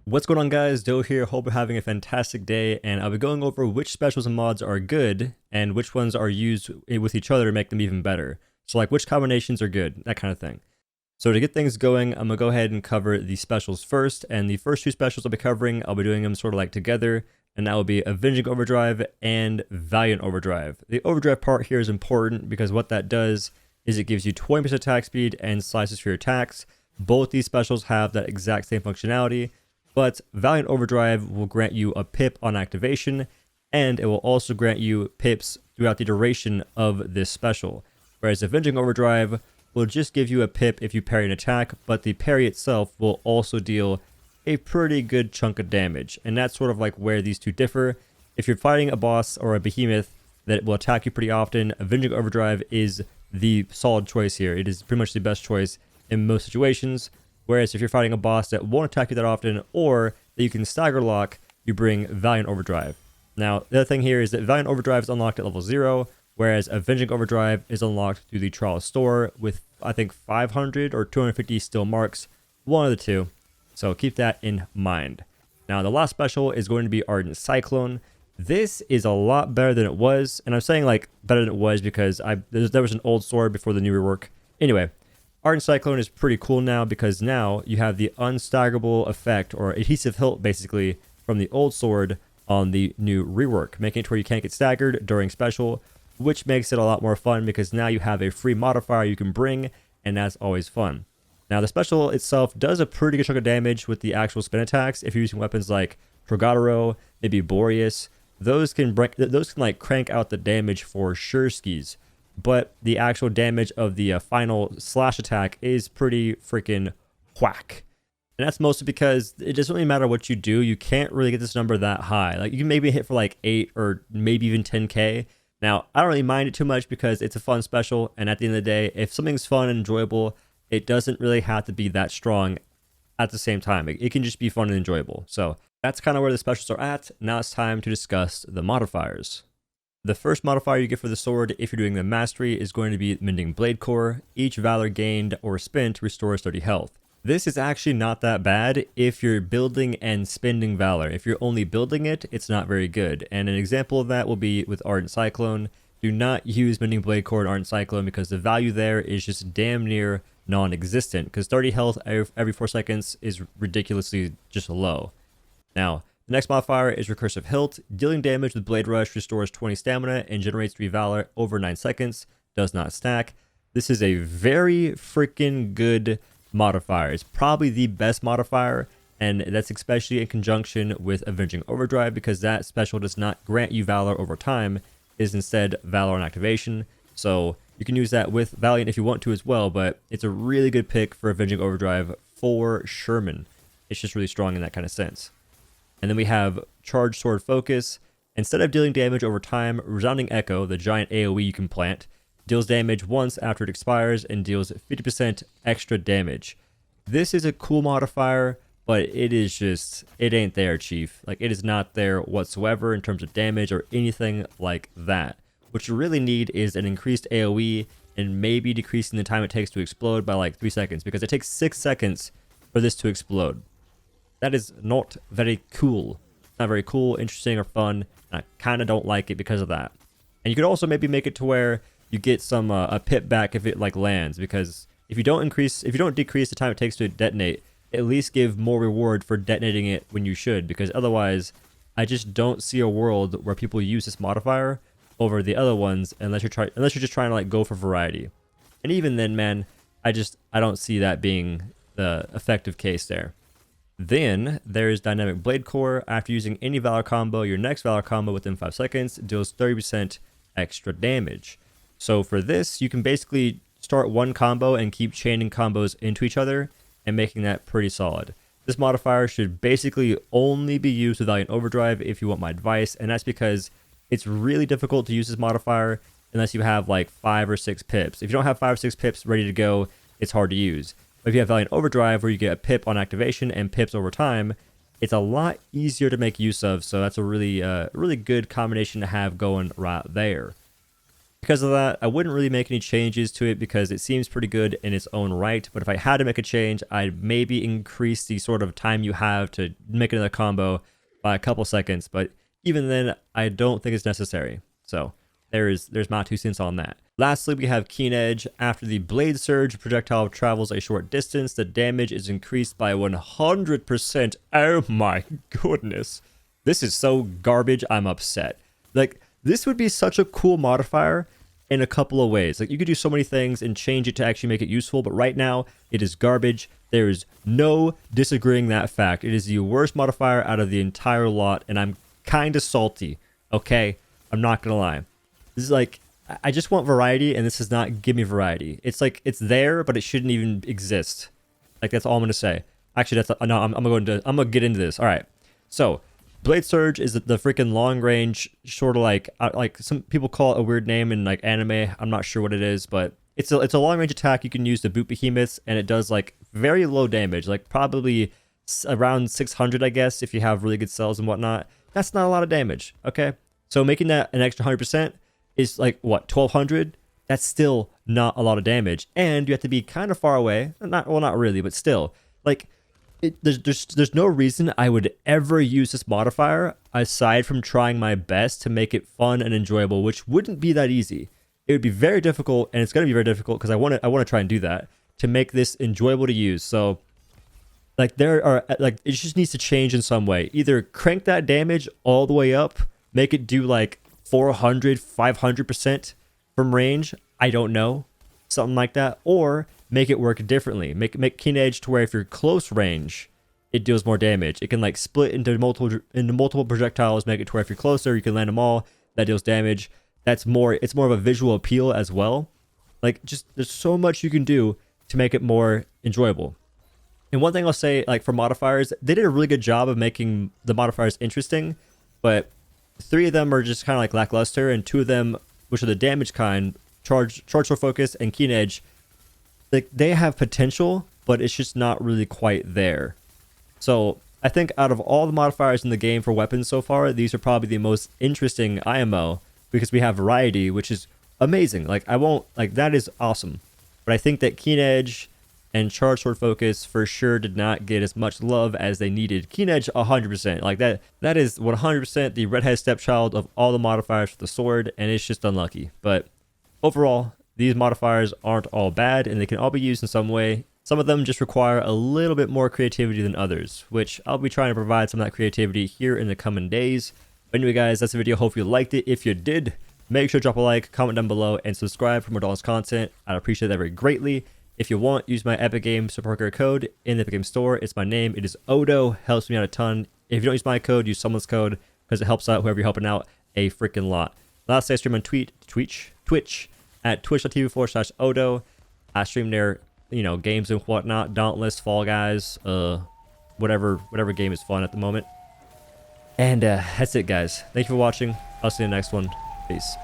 What's going on, guys? Doe here. Hope you're having a fantastic day, and I'll be going over which specials and mods are good and which ones are used with each other to make them even better. So like which combinations are good, that kind of thing. So to get things going, I'm gonna go ahead and cover the specials first, and the first two specials I'll be covering, I'll be doing them sort of like together, and that will be Avenging Overdrive and Valiant Overdrive. The Overdrive part here is important because what that does is it gives you 20% attack speed and slices for your attacks. Both these specials have that exact same functionality, but Valiant Overdrive will grant you a pip on activation, and it will also grant you pips throughout the duration of this special. Whereas Avenging Overdrive will just give you a pip if you parry an attack, but the parry itself will also deal a pretty good chunk of damage. And that's sort of like where these two differ. If you're fighting a boss or a behemoth that will attack you pretty often, Avenging Overdrive is the solid choice here. It is pretty much the best choice in most situations. Whereas if you're fighting a boss that won't attack you that often, or that you can stagger lock, you bring Valiant Overdrive. Now, the other thing here is that Valiant Overdrive is unlocked at level 0, whereas Avenging Overdrive is unlocked through the Trial Store with, I think, 500 or 250 still marks, one of the two. So keep that in mind. Now, the last special is going to be Ardent Cyclone. This is a lot better than it was, and I'm saying like better than it was because there was an old sword before the new rework. Anyway, Ardent Cyclone is pretty cool now because now you have the unstaggerable effect or adhesive hilt basically from the old sword on the new rework, making it to where you can't get staggered during special, which makes it a lot more fun because now you have a free modifier you can bring, and that's always fun. Now the special itself does a pretty good chunk of damage with the actual spin attacks. If you're using weapons like Trogadero, maybe Boreas, those can like crank out the damage for sure skis. But the actual damage of the final slash attack is pretty freaking whack. And that's mostly because it doesn't really matter what you do. You can't really get this number that high. Like you can maybe hit for like 8 or maybe even 10k. Now, I don't really mind it too much because it's a fun special. And at the end of the day, if something's fun and enjoyable, it doesn't really have to be that strong at the same time. It can just be fun and enjoyable. So that's kind of where the specials are at. Now it's time to discuss the modifiers. The first modifier you get for the sword, if you're doing the mastery, is going to be Mending Bladecore. Each valor gained or spent restores 30 health. This is actually not that bad if you're building and spending valor. If you're only building it, it's not very good. And an example of that will be with Ardent Cyclone. Do not use Mending Bladecore and Ardent Cyclone because the value there is just damn near non-existent. Because 30 health every 4 seconds is ridiculously just low. Now, the next modifier is Recursive Hilt. Dealing damage with Blade Rush restores 20 stamina and generates 3 valor over 9 seconds. Does not stack. This is a very freaking good modifier. It's probably the best modifier, and that's especially in conjunction with Avenging Overdrive because that special does not grant you valor over time. It is instead valor on activation. So you can use that with Valiant if you want to as well, but it's a really good pick for Avenging Overdrive for Sherman. It's just really strong in that kind of sense. And then we have Charged Sword Focus. Instead of dealing damage over time, Resounding Echo, the giant AoE you can plant, deals damage once after it expires and deals 50% extra damage. This is a cool modifier, but it ain't there, Chief. Like, it is not there whatsoever in terms of damage or anything like that. What you really need is an increased AoE and maybe decreasing the time it takes to explode by like 3 seconds, because it takes 6 seconds for this to explode. That is not very cool. It's not very cool, interesting, or fun. And I kind of don't like it because of that. And you could also maybe make it to where you get some a pip back if it like lands, because if you don't decrease the time it takes to detonate, at least give more reward for detonating it when you should. Because otherwise, I just don't see a world where people use this modifier over the other ones unless you're just trying to like go for variety. And even then, man, I don't see that being the effective case there. Then there's Dynamic Bladecore. After using any Valor combo, your next Valor combo within 5 seconds deals 30% extra damage. So for this, you can basically start one combo and keep chaining combos into each other and making that pretty solid. This modifier should basically only be used with Valiant Overdrive if you want my advice, and that's because it's really difficult to use this modifier unless you have like 5 or 6 pips. If you don't have 5 or 6 pips ready to go, it's hard to use. But if you have Valiant Overdrive, where you get a pip on activation and pips over time, it's a lot easier to make use of. So that's a really good combination to have going right there. Because of that, I wouldn't really make any changes to it because it seems pretty good in its own right. But if I had to make a change, I'd maybe increase the sort of time you have to make another combo by a couple seconds. But even then, I don't think it's necessary. So there's my 2 cents on that. Lastly, we have Keen Edge. After the Blade Surge, projectile travels a short distance. The damage is increased by 100%. Oh my goodness. This is so garbage, I'm upset. Like, this would be such a cool modifier in a couple of ways. Like, you could do so many things and change it to actually make it useful, but right now, it is garbage. There is no disagreeing that fact. It is the worst modifier out of the entire lot, and I'm kind of salty, okay? I'm not gonna lie. This is like, I just want variety, and this does not give me variety. It's like, it's there, but it shouldn't even exist. Like, that's all I'm gonna say. Actually, no, I'm gonna get into this. All right, so Blade Surge is the freaking long range, sort of like some people call it a weird name in like anime. I'm not sure what it is, but it's a long range attack you can use to boot behemoths, and it does like very low damage, like probably around 600, I guess, if you have really good cells and whatnot. That's not a lot of damage, okay? So making that an extra 100% is like what, 1200? That's still not a lot of damage, and you have to be kind of far away. Not really, but still, like. There's no reason I would ever use this modifier aside from trying my best to make it fun and enjoyable, which wouldn't be that easy. It would be very difficult, and it's going to be very difficult because I want to try and do that to make this enjoyable to use. So like it just needs to change in some way. Either crank that damage all the way up, make it do like 400, 500% from range. I don't know, something like that, or make it work differently. Make Keen Edge to where if you're close range, it deals more damage. It can like split into multiple projectiles, make it to where if you're closer, you can land them all. That deals damage. It's more of a visual appeal as well. Like, just there's so much you can do to make it more enjoyable. And one thing I'll say, like for modifiers, they did a really good job of making the modifiers interesting, but 3 of them are just kind of like lackluster, and 2 of them, which are the damage kind, Charge Sword Focus and Keen Edge, like they have potential, but it's just not really quite there. So I think out of all the modifiers in the game for weapons so far, these are probably the most interesting IMO because we have variety, which is amazing. Like that is awesome. But I think that Keen Edge and Charge Sword Focus for sure did not get as much love as they needed. Keen Edge 100%. Like that is 100% the redhead stepchild of all the modifiers for the sword, and it's just unlucky. But overall, these modifiers aren't all bad, and they can all be used in some way. Some of them just require a little bit more creativity than others, which I'll be trying to provide some of that creativity here in the coming days. But anyway, guys, that's the video. Hope you liked it. If you did, make sure to drop a like, comment down below, and subscribe for more Dauntless content. I'd appreciate that very greatly. If you want, use my Epic Games support code in the Epic Games Store. It's my name. It is OhDough. Helps me out a ton. If you don't use my code, use someone's code because it helps out whoever you're helping out a freaking lot. Last I stream on Twitch at twitch.tv/OhDough. I stream there, games and whatnot, Dauntless, Fall Guys, whatever game is fun at the moment. And that's it, guys. Thank you for watching. I'll see you in the next one. Peace.